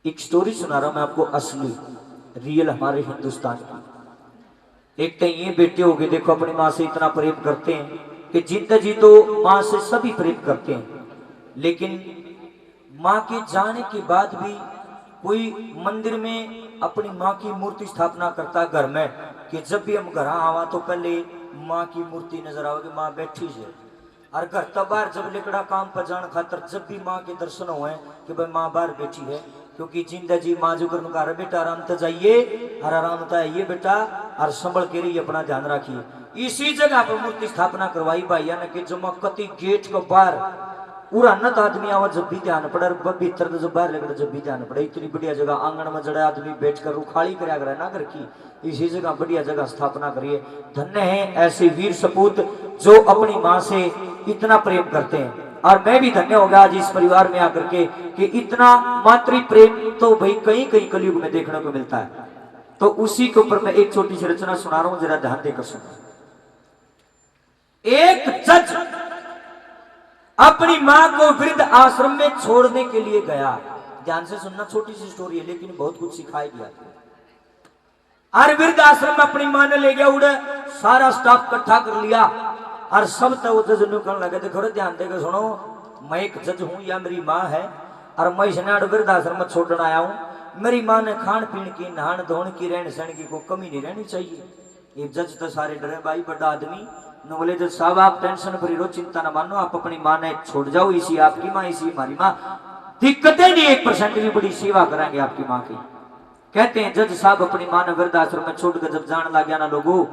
एक स्टोरी सुना रहा हूं मैं आपको, असली रियल हमारे हिंदुस्तान की। एक तो ये बेटे हो गए, देखो अपनी माँ से इतना प्रेम करते हैं कि जिंदा जी तो माँ से सभी प्रेम करते हैं, लेकिन माँ के जाने के बाद भी कोई मंदिर में अपनी माँ की मूर्ति स्थापना करता घर में, कि जब भी हम घर आवा तो पहले माँ की मूर्ति नजर आओगे, माँ बैठी है। और घर तब बाहर जब लेकड़ा काम पर जान खातर जब भी माँ के दर्शन हुए कि भाई माँ बाहर बैठी है, क्योंकि जिंदा जी माँ जो कर घर बेटा आराम से जाइए और आराम से आइए बेटा, और संभल के रहिए, अपना ध्यान रखिए। इसी जगह पर मूर्ति स्थापना करवाई भाइया ने कि जमा कति गेट को बाहर उन्नत आदमी आवा जब भी ध्यान पड़े, भीतर जब बाहर लेकर जब भी ध्यान पड़े, इतनी बढ़िया जगह आंगन में जड़ा आदमी बैठकर रुखाड़ी कराया करे ना घर की, इसी जगह बढ़िया जगह स्थापना करिए। धन्य है ऐसे वीर सपूत जो अपनी माँ से इतना प्रेम करते हैं। और मैं भी धन्य हो गया आज इस परिवार में आकर के कि इतना मातृ प्रेम तो भाई कहीं कहीं कलयुग में देखने को मिलता है। तो उसी के ऊपर मैं एक छोटी सी रचना सुना रहा हूं, जरा ध्यान देकर सुनो। एक जज अपनी मां को वृद्ध आश्रम में छोड़ने के लिए गया। ध्यान से सुनना, छोटी सी स्टोरी है लेकिन बहुत कुछ सिखाई दिया। और वृद्ध आश्रम में अपनी मां ने ले गया, उड़े सारा स्टाफ इकट्ठा कर लिया और सब तो जज कहने लगे, देखो ध्यान देकर सुनो, मैं एक जज हूं, या मेरी माँ है और मैं इसने वृद्ध आश्रम में छोड़ने आया हूं। मेरी माँ ने खान पीन की, नहान धोन की, रहन सहन की कोई कमी नहीं रहनी चाहिए। ये जज तो सारे डरे, भाई बड़ा आदमी न बोले, जज साहब आप टेंशन फ्री रहो, चिंता न मानो, आप अपनी माँ ने छोड़ जाओ, इसी आपकी माँ इसी हमारी माँ, दिक्कतें नहीं, 1% भी बड़ी सेवा कराएंगे आपकी माँ की। कहते हैं जज साहब अपनी माँ ने वृद्ध आश्रम में छोड़कर जब जान लग गया ना लोगों,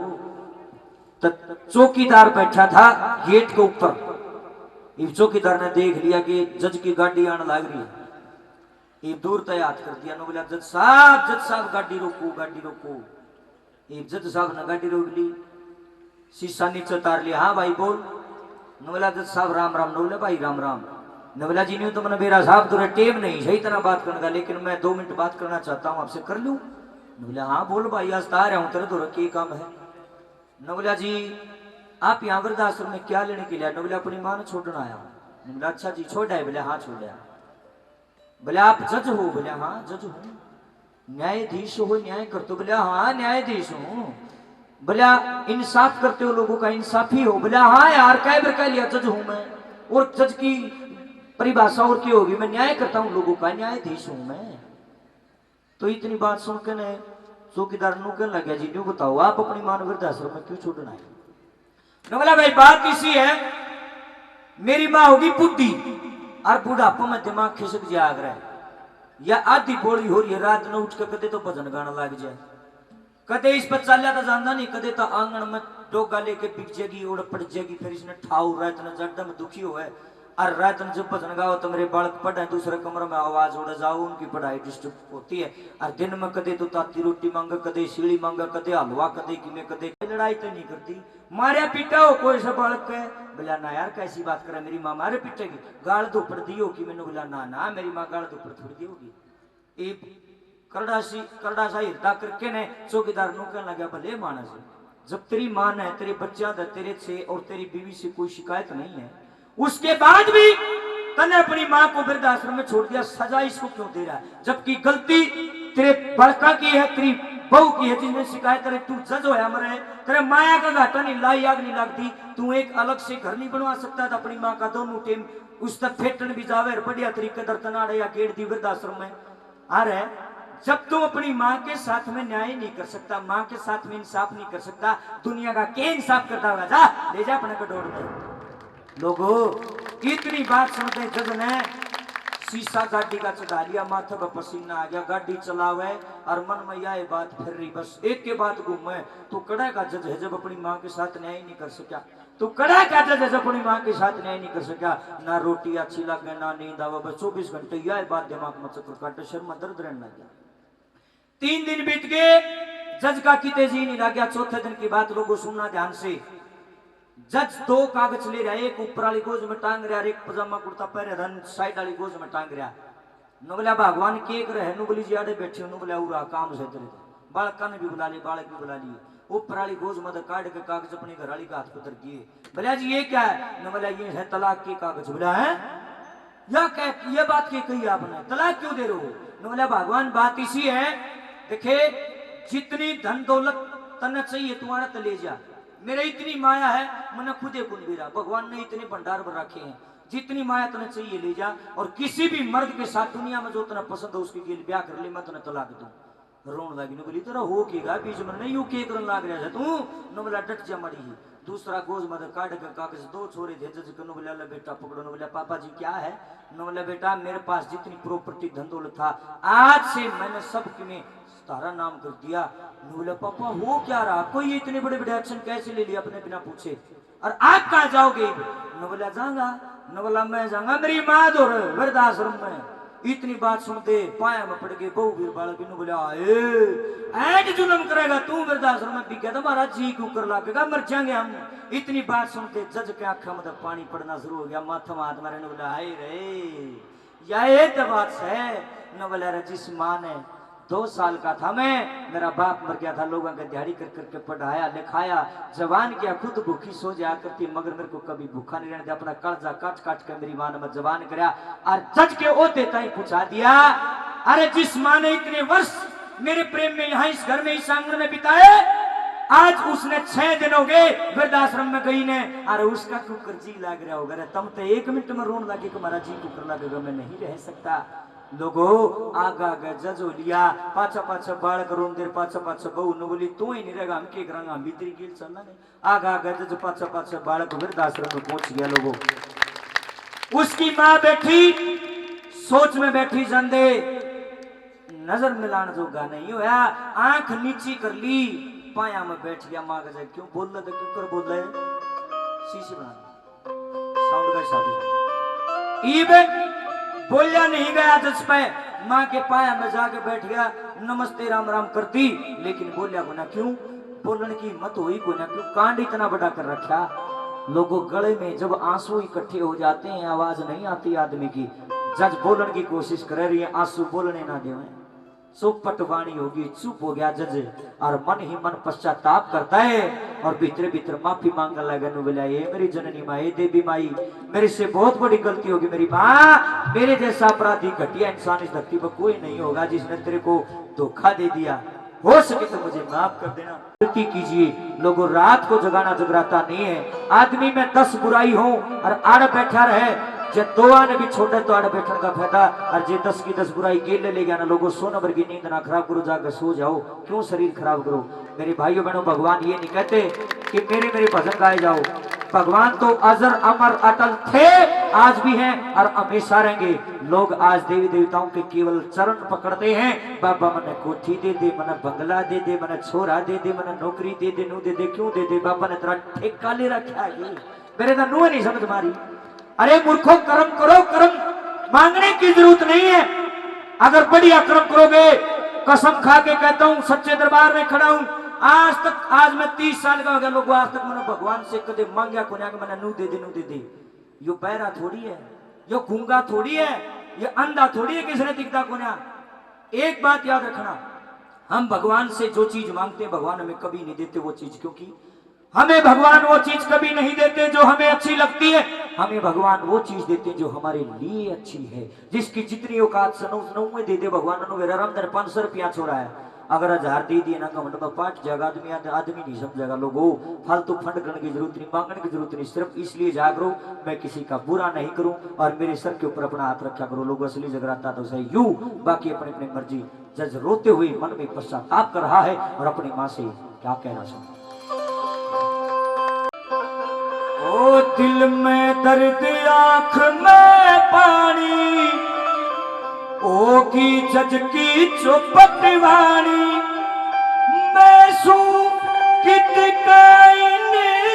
तो चौकीदार बैठा था गेट के ऊपर। इस चौकीदार ने देख लिया कि जज की गाड़ी आने लग रही है, ये दूर तय हाथ कर दिया, बोला जज साहब गाड़ी रोको, गाड़ी रोको। ये जज साहब ने गाड़ी रोक ली, शीशा नीचे उतार लिया, हाँ भाई बोल। बोला जज साहब राम राम। बोले भाई राम राम। बोला जी नहीं तो मैंने मेरा साहब तुरे टेम नहीं सही तरह बात करने का, लेकिन मैं 2 मिनट बात करना चाहता हूँ, आपसे कर लूं। बोला हाँ बोल भाई, आज आ रहा हूँ तेरे तो क्या काम है। बोला जी आप यहाँ वृद्धाश्रम में क्या लेने के लिए? बोले अपनी माँ ने छोड़ना आया हूँ। बोला अच्छा जी छोड़ा है? बोले हाँ छोड़ा। बोले आप जज हो? बोले हाँ जज हूँ। न्यायाधीश हो, न्याय करते हो? बोले हाँ न्यायाधीश हूँ। बोला इंसाफ करते हो, लोगों का इंसाफी हो? बोला हाँ यार कै बार कह लिया जज हूं मैं, और जज की परिभाषा और क्या होगी, मैं न्याय करता हूं लोगों का, न्यायाधीश हूं मैं। तो इतनी बात सुन के ने चौकीदार नु कहने लग गया, जी न्यू बताओ आप अपनी मां वृद्धाश्रम में क्यों छोड़ना है? बोला भाई बात इसी है, मेरी माँ होगी बुढ़ी और बुढ़ापा में दिमाग खिसक जाग रहा है, या आधी बोली हो रही है, रात न उठ के कदे तो भजन गाना लग जाए, कदे इस पर चालिया तो जानता नहीं, कदे तो आंगन में डोगा लेके बिक जाएगी, उड़ पड़ जाएगी, फिर इसने ठाऊ रात न जड्डा में दुखी हो है, और रात में जब भजन गाओ तो मेरे बालक पढ़े दूसरे कमरे में आवाज उड़ जाओ, उनकी पढ़ाई डिस्टर्ब होती है। और दिन में कदे तो ताती रोटी मांगे, कदे सीढ़ी मांगे, कदे हलवा, कदे किमें, कदे लड़ाई तो नहीं करती, मारे पीटा हो कोई सा बालक है? बोला ना यार कैसी बात करे, मेरी माँ मारे पीटेगी, गाल तो पड़ दी होगी मैंने। बोला ना ना मेरी माँ गाल तो पड़ थोड़ी दी होगी। करड़ा सा हिरदा करके ने चौकीदार नु कहने लगा, भले मानस जब तेरी मां ने तेरे बच्चा तेरे से और तेरी बीवी से कोई शिकायत नहीं है, उसके बाद भी तने अपनी मां को वृद्धाश्रम में छोड़ दिया, सजा इसको क्यों दे रहा है? जबकि गलती तेरे बड़का की है, तेरी बहू की है, जिसमें शिकायत करे, तू जज होया मरे, तेरे माया का घाटा नहीं, लाई आग नहीं लगती, तू एक अलग से घर नहीं बनवा सकता था अपनी मां का, दोनों टेम उस तक फेटन भी जावे बढ़िया तरीके दर्तनाड़े या गेट दी वृद्धाश्रम में आ रहे। जब तुम अपनी माँ के साथ में न्याय नहीं कर सकता, माँ के साथ में इंसाफ नहीं कर सकता, दुनिया का क्या इंसाफ करता होगा? जा ले जा अपने कटोर में। लोगों इतनी बात सुनते जज ने शीशा गाड़ी का चढ़ा लिया, माथे पर पसीना आ गया, गाड़ी चलावे और मन में यह बात फिर रही, बस एक के बाद घूमे, तो कड़ा का जज है जब अपनी माँ के साथ न्याय नहीं कर सका, तो कड़ा का जज है जब अपनी माँ के साथ न्याय नहीं कर सका, ना रोटी अच्छी लगे ना नींद आवे, बस 24 घंटे यह बात दिमाग में चक्कर काटे, शर्म में दर्द रहने लग गया। 3 दिन बीत गए, जज का किते जी नहीं लग गया। चौथे दिन की बात लोगों सुनना ध्यान से, जज 2 कागज ले रहा है, एक ऊपर वाली गोज में टांग रहा, एक पजामा कुर्ता पहने रन साइड वाली गोज में टांग रहा। नु बोला भगवान के रहे, नु बोली जी आड़े बैठे, नु बोला उरा काम से तेरे बालका ने भी बुला लिए, बालक भी बुला लिए, ऊपर वाली गोज में काट के कागज अपनी घरवाली का हाथ पकड़ दिए। बोला जी ये क्या है? न बोला ये है तलाक के कागज। बोला है या कह ये बात की कही आपने, तलाक क्यों दे रहे हो? न बोला भगवान बात इसी है, देखे जितनी धन दौलत तने चाहिए तुम्हारा तो ले जा, मेरे इतनी माया है मैंने खुदे कुंबीरा, भगवान ने इतने भंडार पर रखे हैं, जितनी माया तने चाहिए ले जा, और किसी भी मर्द के साथ दुनिया में जो तना पसंद है उसके लिए ब्याह कर ले, मैं तने तलाक दूं। रोन लगी न बोली तेरा हो केगा बीच में नहीं, यू के करन लाग रहा है तू, न बोला डट जा मड़ी ही। दूसरा गोज मत काट के कागज दो छोरे दे जज को, न बोला बेटा पकड़ो, न बोला पापा जी क्या है, न बोला बेटा मेरे पास जितनी प्रॉपर्टी धन दौलत था आज से मैंने सब में तारा नाम कर दिया। न बोला पापा हो क्या रहा, कोई इतने बड़े बड़े एक्शन कैसे ले लिया अपने बिना पूछे, और आप कहाँ जाओगे? न बोला जाऊंगा, न बोला मैं जाऊंगा मेरी माँ दो वृद्धाश्रम में। इतनी बात सुनते पाया में पड़ गए बहु वीर बालक, बोला ऐड जुलम करेगा तू वृद्धाश्रम में बिका तो हमारा जी कुकर लागेगा, मर जाएंगे हम। इतनी बात सुनते जज के आंखों में पानी पड़ना शुरू हो गया, माथा में हाथ मारे, बोला हाय रे ये तो बात है। न बोला रे जिस माँ ने 2 साल का था मैं, मेरा बाप मर गया था, लोगों का दिहाड़ी कर करके पढ़ाया लिखाया, जवान किया, खुद भूखी सो जाया करती मगर मेरे को कभी भूखा नहीं रहने दिया, अपना कर्जा काट काट के मेरी माँ ने मैं जवान कराया। और जज के ओते ताई पूछा दिया, अरे जिस माँ ने इतने वर्ष मेरे प्रेम में यहाँ इस घर में इस आंगन में बिताए, आज उसने 6 दिन हो गए वृद्धाश्रम में गई ने, अरे उसका कुकर जी लाग रहा होगा, तुम तो 1 मिनट में रोन लगे कि हमारा जी कुकर लगेगा, मैं नहीं रह सकता। लोगो आगा आगा जजो लिया, पाछा पाछा बालक रोन देर, पाछा पाछा बहु न बोली तू ही नहीं रहेगा, हम के करांगा, हम भीतरी गिल चलना नहीं। आगा आगा जज पाछा पाछा बालक वृद्धाश्रम में पहुंच गया। लोगो उसकी माँ बैठी सोच में बैठी, जंदे नजर मिलान जोगा नहीं होया, आंख नीची कर ली, पाया में बैठ गया। माँ का क्यों बोल रहे थे, क्यों कर बोल रहे, शीशी बना साउंड का शादी बोलिया नहीं गया जज पे, माँ के पाया में जाके बैठ गया, नमस्ते राम राम करती, लेकिन बोलिया को ना, क्यों बोलने की हिम्मत हुई को ना, क्यों कांड इतना बड़ा कर रखा। लोगों गले में जब आंसू इकट्ठे हो जाते हैं आवाज नहीं आती आदमी की, जज बोलने की कोशिश कर रही है, आंसू बोलने ना दे, चुपट वाणी होगी, चुप हो गया जज, और मन ही मन पश्चाताप करता है और भीतर भीतर माफी मांगने लगा। बोला ये मेरी जननी माँ, ये देवी माई, मेरे से बहुत बड़ी गलती होगी मेरी माँ, मेरे जैसा अपराधी घटिया इंसान इस धरती पर कोई नहीं होगा जिसने तेरे को धोखा दे दिया, हो सके तो मुझे माफ कर देना, गलती कीजिए। लोगों रात को जगाना जगराता नहीं है, आदमी में 10 बुराई हो और आड़ बैठा रहे, जब 2 आने भी छोटे तो आड़ बैठने का फायदा, और जे 10 की 10 बुराई गेल ले गया ना। लोगों 100 नंबर की नींद ना खराब करो, जाकर सो जाओ, क्यों शरीर खराब करो। मेरे भाइयों बहनों, भगवान ये नहीं कहते कि मेरे मेरे भजन गाए जाओ, भगवान तो अजर अमर अटल थे, आज भी हैं और हमेशा रहेंगे। लोग आज देवी देवताओं के केवल चरण पकड़ते हैं, बाबा मने कोठी दे दे, मने बंगला दे दे, मने छोरा दे दे, मने नौकरी दे दे, नू दे दे, क्यों दे दे, बाबा ने तेरा ठेका ले रखा है, मेरे तो नू नहीं समझ मारी। अरे मूर्खों, कर्म करो, कर्म मांगने की जरूरत नहीं है, अगर बढ़िया कर्म करोगे, कसम खा के कहता हूं, सच्चे दरबार में खड़ा हूं, आज तक, आज मैं 30 साल का हो गया, लोग आज तक मैंने भगवान से कदे मांगा को ना कि मैंने नू दे दे, नू दे दे। यो बहरा थोड़ी है, यो गूंगा थोड़ी है, ये अंधा थोड़ी है, किसने दिखता को ना। एक बात याद रखना, हम भगवान से जो चीज मांगते हैं भगवान हमें कभी नहीं देते वो चीज, क्योंकि हमें भगवान वो चीज कभी नहीं देते जो हमें अच्छी लगती है, हमें भगवान वो चीज देते जो हमारे लिए अच्छी है। जिसकी जितनी औकात सनौ में दे दे भगवान, रामधन 500 रुपया छोड़ा है, अगर 1000 दे दिए ना कमंड में पाट जाएगा, आदमी नहीं समझेगा। लोगों फालतू फंड करने की जरूरत नहीं, मांगने की जरूरत नहीं, सिर्फ इसलिए जागरो मैं किसी का बुरा नहीं करूं और मेरे सर के ऊपर अपना हाथ रखा करो। लोग असली जगराता तो सही यू, बाकी अपनी अपनी मर्जी। जज रोते हुए मन में पश्चाताप कर रहा है और अपनी माँ से क्या कहना सुन। ओ दिल में दर्द, आंख में पानी, ओ की जज की चौपट वाणी, मैं सू कित काइन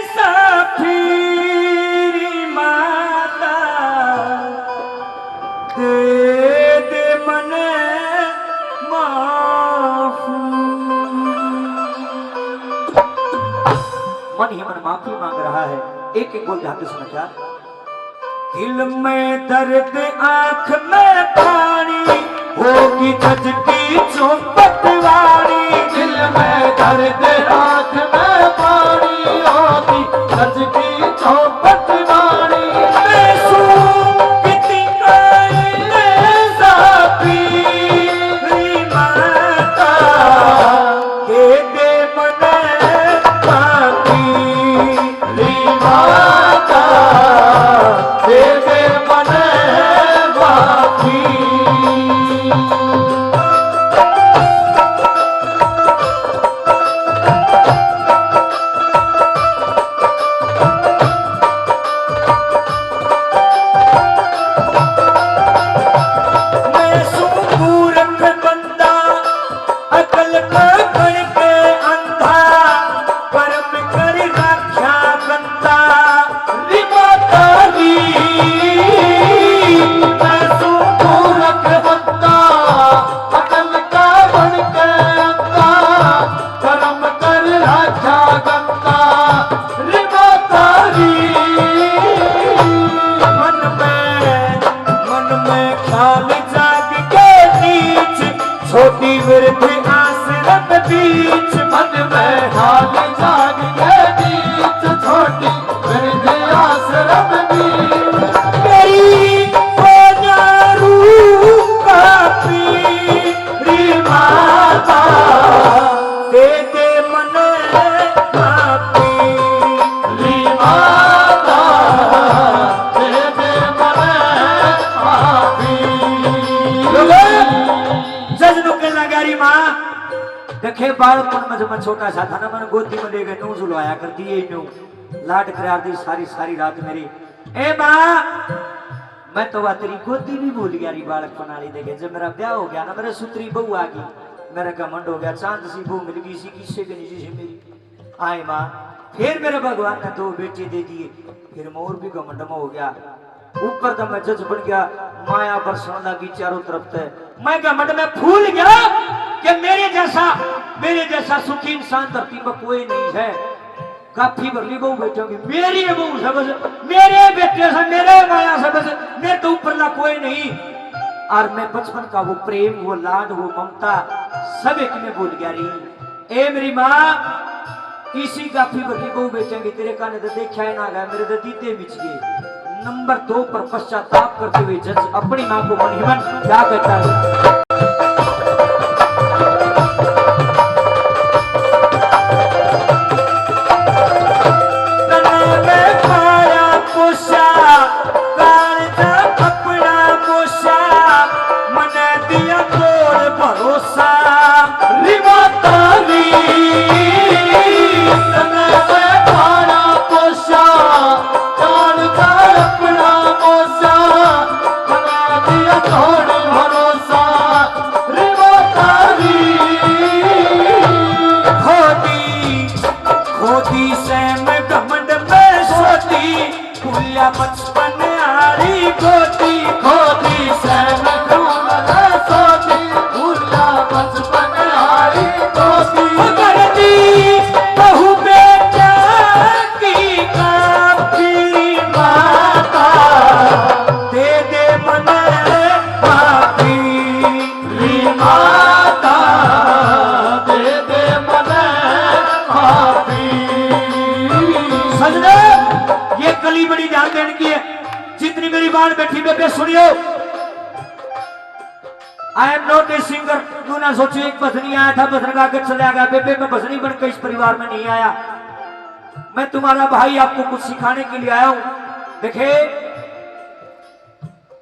साफी माता, दे दे मने माफी। मन ही मन माफी मांग रहा है। एक एक बोल ध्यान से सुना क्या, दिल में दर्द, आंख में पानी, होगी जज की चौपट वाणी, दिल में दर्द, आंख में पानी, होगी जज की चौपट वाणी, मैं सू कितनी विरध आश्रम बीच मन में हाल जाग के बीच छोटी विरध आश्रम बीच मेरी रू कापी माता दे दे मन कापी माता दे दे मन कापी। जज नु कहना गारी माँ देखे बालपन में जब मैं छोटा सा था ना मैंने गोदी में ले गए नू झुलवाया कर दिए नू लाड करार दी सारी सारी रात मेरी। ए माँ मैं तो वह तेरी गोदी भी भूल गया री बालकपन वाली देखे जब मेरा ब्याह हो गया ना मेरे सुतरी बहू आ गई मेरा घमंड हो गया चांद सी बहू मिल गई सी किससे के नीचे से मेरी आए माँ फिर मेरे भगवान ने 2 बेटे दे दिए फिर मोर भी घमंड में हो गया ऊपर तो मैं जज बन गया माया बरसने लगी चारों तरफ से मैं घमंड में फूल गया कि मेरे जैसा सुखी इंसान धरती पर कोई नहीं है। काफी बरली बहू बेटोगी मेरी बहू से बस मेरे बेटे से मेरे माया से बस मेरे तो ऊपर ना कोई नहीं। और मैं बचपन का वो प्रेम वो लाड वो ममता सब एक में भूल गया रही। ए मेरी माँ किसी काफी बरली बहू बेचेंगे तेरे काने तो देखा ही ना गया मेरे तो दीते बिछ गए। नंबर 2 पर पश्चाताप करते हुए जज अपनी माँ को मन ही मन क्या कहता है बचपन आरी गोदी खोदी सैन सोती भूला बचपन आरी गोदी बहु बेटा की काफी माता दे दे मन काफी माता दे दे मन काफी। सजने ये कली बड़ी ध्यान देने की है जितनी मेरी बात बैठी बेबे सुनियो I am not a singer तू ना सोचो एक भजनी आया था भजन गा कर चला गया बेबे मैं भजनी बनकर इस परिवार में नहीं आया मैं तुम्हारा भाई आपको कुछ सिखाने के लिए आया हूं। देखे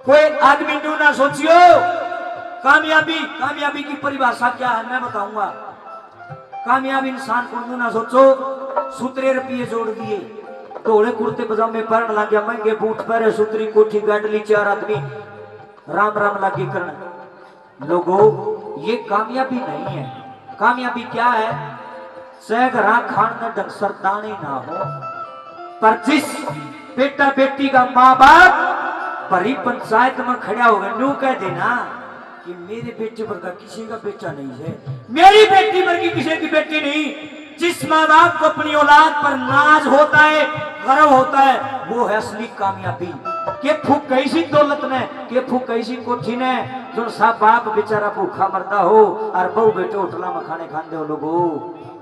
कोई आदमी तू ना सोचियो कामयाबी की परिभाषा क्या है मैं बताऊंगा। कामयाब इंसान को ना सोचो सूत्रे रुपये जोड़ दिए धोले कुर्ते पजामे पहन लग गया महंगे बूट पहरे सुतरी कोठी गाड़ ली 4 आदमी राम राम लागे करना। लोगों ये कामयाबी नहीं है। कामयाबी क्या है सहरा खान में डंसर दाने ना हो पर जिस बेटा बेटी का माँ बाप भरी पंचायत में खड़ा होगा न्यू कह देना कि मेरे बेटे पर का किसी का बेटा नहीं है मेरी बेटी पर की किसी की बेटी नहीं। जिस माँ बाप को अपनी औलाद पर नाज होता है गर्व होता है वो है असली कामयाबी। के फूक कैसी दौलत ने के फूक कैसी कोठी ने जो सा बाप बेचारा भूखा मरता हो और बहु बेटे होटला में खाने खाते हो। लोगों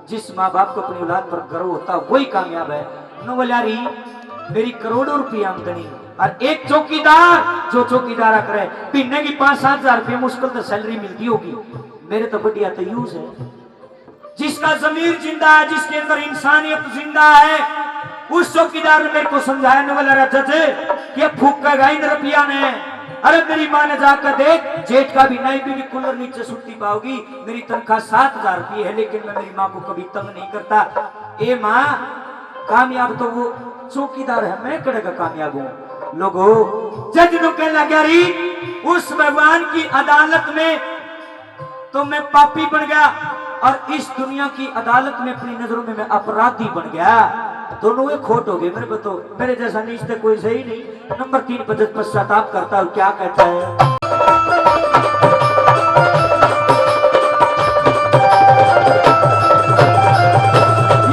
जिस माँ बाप को अपनी औलाद पर गर्व होता है वही कामयाब है। नोवलारी मेरी करोड़ों रुपये आमदनी और एक चौकीदार जो चौकीदार करे महीने की 5-7 हजार रुपये मुश्किल तो सैलरी मिलती होगी। मेरे तो बढ़िया तो यूज है जिसका जमीर जिंदा है जिसके अंदर इंसानियत जिंदा है उस चौकीदार ने मेरे को समझाया नवल थे कि फूक का गाइन रुपया ने अरे मेरी माँ ने जाकर देख जेठ का भी नहीं भी कूलर नीचे सुट्टी पाओगी। मेरी तनख्वाह 7,000 रुपये है लेकिन मैं मेरी माँ को कभी तंग नहीं करता। ए माँ कामयाब तो वो चौकीदार है मैं कड़े का कामयाब हूँ। लोगों जज नु कह लगा रही उस भगवान की अदालत में तो मैं पापी बन गया और इस दुनिया की अदालत में अपनी नजरों में मैं अपराधी बन गया। दोनों एक खोट हो गए मेरे को तो मेरे जैसा नीच कोई सही नहीं। नंबर 3 पर पश्चाताप करता हूँ क्या कहता है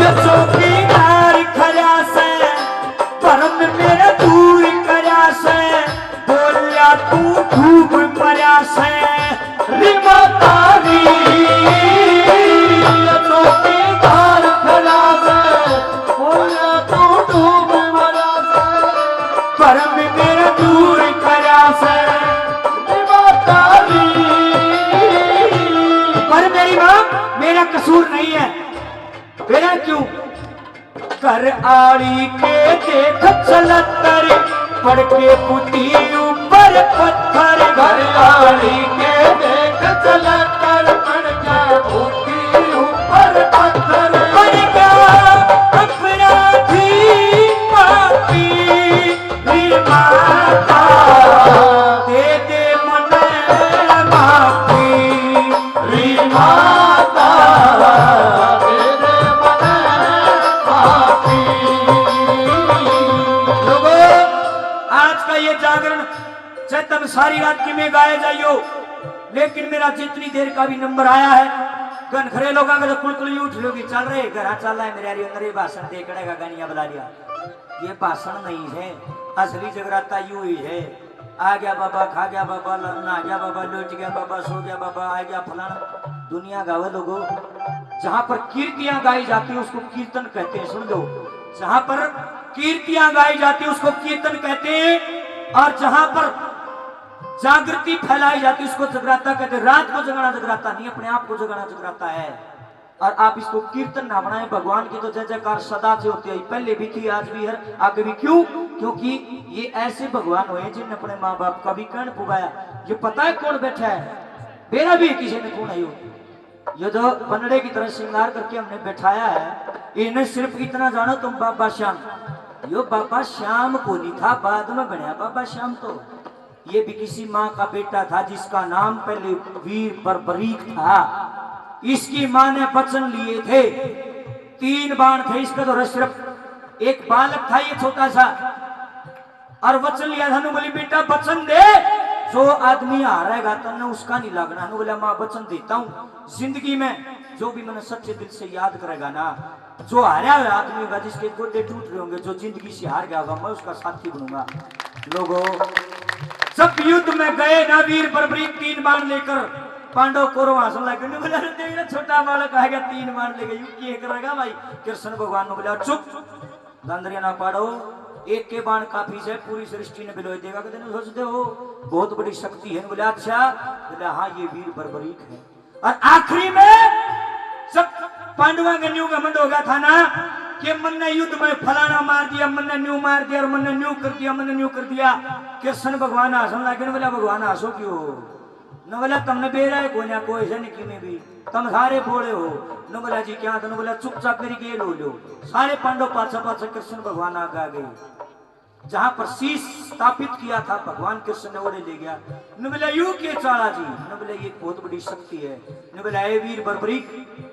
ये चौकीदार खरा से परम मेरे दूर करा से बोलिया तू खूब मरा से रिमतारी क्यों कर आड़ी के देख चलतर पड़ के पुती ऊपर पत्थर घर आड़ी के देख चलकर पड़ के पुती ऊपर पत्थर पड़ गया अपराधी पापी वीर माता दे दे मने माफी वीर माता दे दे मने माफी। लोगों आज का ये जागरण चाहे तुम सारी रात की में गाए जाइयो, लेकिन मेरा जितनी देर का भी नंबर आया है गन खरे लोग अगर कुलकुल उठ लोगी चल रहे घर चल रहा है मेरे यारी अंदर ये भाषण दे कड़ेगा गानिया बता दिया। ये भाषण नहीं है, असली जगराता यू ही है। आ गया बाबा, खा गया बाबा, नहा गया बाबा, लौट गया बाबा, सो गया बाबा, आ गया फलाना। दुनिया गावे लोगों, जहां पर कीर्तियां गाई जाती है उसको कीर्तन कहते हैं। सुन लो, जहां पर कीर्तियां गाई जाती है उसको कीर्तन कहते हैं, और जहां पर जागृति फैलाई जाती है उसको जगराता कहते हैं। रात को जगाना जगराता नहीं, अपने आप को जगाना जगराता है। और आप इसको कीर्तन ना बनाए। भगवान की तो जय जयकार सदा से होती है, पहले भी थी, आज भी है, आगे भी। क्यों? क्योंकि ये ऐसे भगवान हुए जिन्होंने अपने माँ बाप का भी कर्ण पुगाया। ये पता है कौन बैठा है? मेरा भी किसी ने कौन है ये जो बनड़े की तरह श्रृंगार करके हमने बैठाया है, इन्हें सिर्फ इतना जानो तुम बाबा श्याम। यो बाबा श्याम को नहीं था, बाद में बनया बाबा श्याम। तो ये भी किसी माँ का बेटा था जिसका नाम पहले वीर बर्बरीक था। इसकी माँ ने वचन लिए थे, 3 बाण थे इसका। तो सिर्फ एक बालक था ये छोटा सा, और वचन लिया था। बोली बेटा वचन दे, जो आदमी हारेगा तन्ने उसका नहीं लगना। बोला माँ वचन देता हूँ, जिंदगी में जो भी मैंने सच्चे दिल से याद करेगा ना, जो हारा हुआ आदमी होगा, जिसके गोडे टूट रहे होंगे, जो जिंदगी से हार गया होगा, मैं उसका साथी बनूंगा। लोगों जब युद्ध में गए ना वीर बर्बरीक 3 बाण लेकर, पांडव कौरव हंसने लगे। बोला देखना छोटा बालक आ गया 3 बाण लेकर, युद्ध ये करेगा भाई। कृष्ण भगवान ने बोला चुप, गंदरिया ना पाड़ो, एक के बाण काफी से पूरी सृष्टि ने बिलोय देगा। कहते हैं सोचते हो बहुत बड़ी शक्ति है। बोले अच्छा, बोला हाँ ये वीर बर्बरीक है। और आखिरी में सब पांडवा का न्यू घमंड हो गया था ना कि मन ने युद्ध में फलाना मार दिया, मन ने न्यू मार दिया, और मन ने न्यू कर दिया, मन ने न्यू कर दिया। कृष्ण भगवान हंसन लगे। बोला भगवान हंसो क्यों? न बोला तुमने बेरा है कोई ना कोई से नहीं में भी तुम सारे बोले हो। न बोला जी क्या था? न बोला चुपचाप मेरी गेल हो लो। सारे पांडव पाछा पाछा कृष्ण भगवान आगे गए। जहां पर शीश स्थापित किया था भगवान कृष्ण ने ओढ़े ले गया। न बोला यू के चाला जी? न बोला ये बहुत बड़ी शक्ति है। न बोला ए वीर बर्बरीक,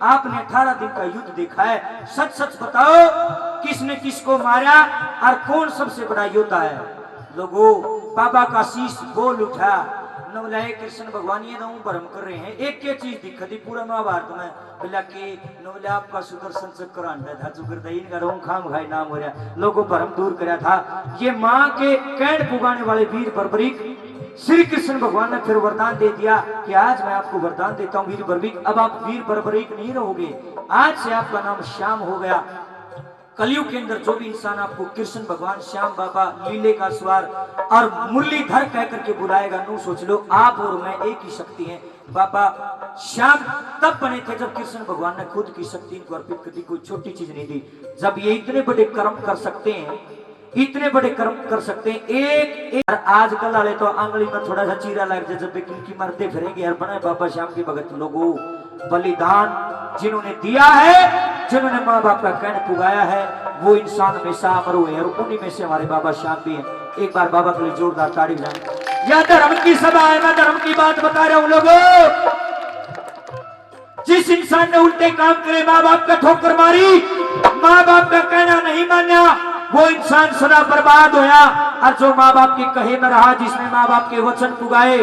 आपने 18 दिन का युद्ध देखा है, सच सच बताओ किसने किसको मारा और कौन सबसे बड़ा योद्धा है? लोगों बाबा का शीश बोल उठा। न बोला कृष्ण भगवान ये नौ भ्रम कर रहे हैं, एक एक चीज दिखती पूरा महाभारत में। बोला कि न बोले आपका सुदर्शन चक्र अंडा था, जुगरदईन का रोम खाम खाई नाम हो रहा, लोगों भ्रम दूर कराया था। ये माँ के कैंड पुगाने वाले वीर बर्बरीक, श्री कृष्ण भगवान ने फिर वरदान दे दिया कि आज मैं आपको वरदान देता हूँ वीर बर्बरीक, अब आप वीर बर्बरीक नहीं रहोगे, आज से आपका नाम श्याम हो गया। कलयुग के अंदर जो भी इंसान आपको कृष्ण भगवान श्याम बाबा लीले का स्वार और मुरलीधर कह करके बुलाएगा, नू सोच लो आप और मैं एक ही शक्ति है। बाबा श्याम तब बने थे जब कृष्ण भगवान ने खुद की शक्ति इनको अर्पित कर दी, कोई छोटी चीज नहीं दी। जब ये इतने बड़े कर्म कर सकते हैं, इतने बड़े कर्म कर सकते हैं, एक आजकल वाले तो आंगली में थोड़ा सा चीरा लग जाए जब की मरते फिरेंगे यार। बने बाबा श्याम के भगत लोगों, बलिदान जिन्होंने दिया है, जिन्होंने माँ बाप का कहने पुगाया है, वो इंसान हमेशा अमर हुए और उन्हीं में से हमारे बाबा श्याम भी हैं। एक बार बाबा के लिए जोरदार ताड़ी बजाएं। यह धर्म की सभा है, मैं धर्म की बात बता रहा हूं लोगों। जिस इंसान ने उल्टे काम करे, माँ बाप का ठोकर मारी, माँ बाप का कहना नहीं माना, वो इंसान सदा बर्बाद होया। और जो माँ बाप के कहे में रहा, जिसने माँ बाप के वचन पुगाए,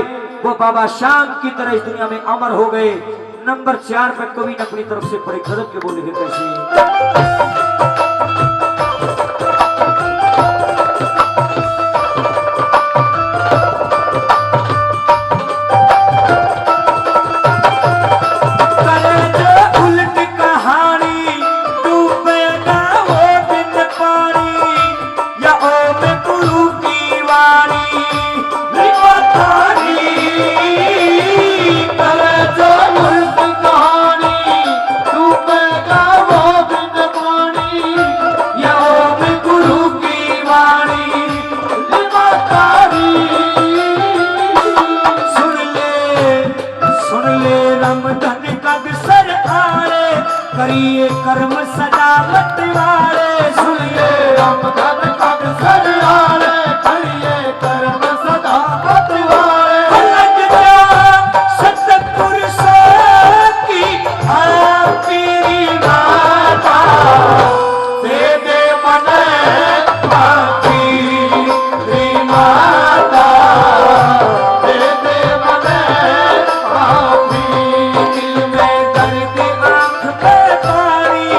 वो बाबा श्याम की तरह इस दुनिया में अमर हो गए। नंबर 4 पे कवि ने अपनी तरफ से बड़े गजब के बोले थे कैसे। हम धन कद सर आए, करिए कर्म सदा मत वाले। सुनिए हम धन कद सर आए, करिए कर्म सदा मत वाले। लग जा सतपुरुषों की आपकी माता, दे दे मने आपकी माता, दे दे मने आपकी। मैं दर्द आँख में पानी,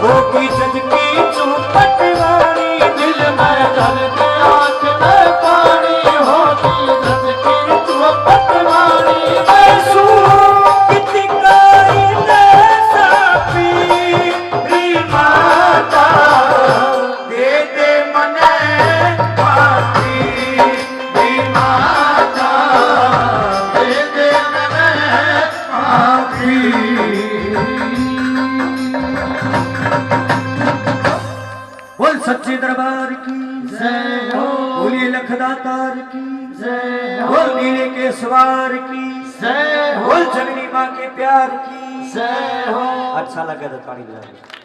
होगी जज की चौपट वाली। दिल में दर्द आँख में पानी, होगी जज की चौपट वाली। ऐसू कितनी काई ने सापी री माता, दे दे मने पाती री माता, दे दे मने आपकी। बोल सच्चे दरबार की जय हो, बोलिए लखदातार की जय हो, बोल नीले के सवार की जय हो, बोल जननी माँ के प्यार की। जय हो। अच्छा लगे तो ताड़ी बजा दो।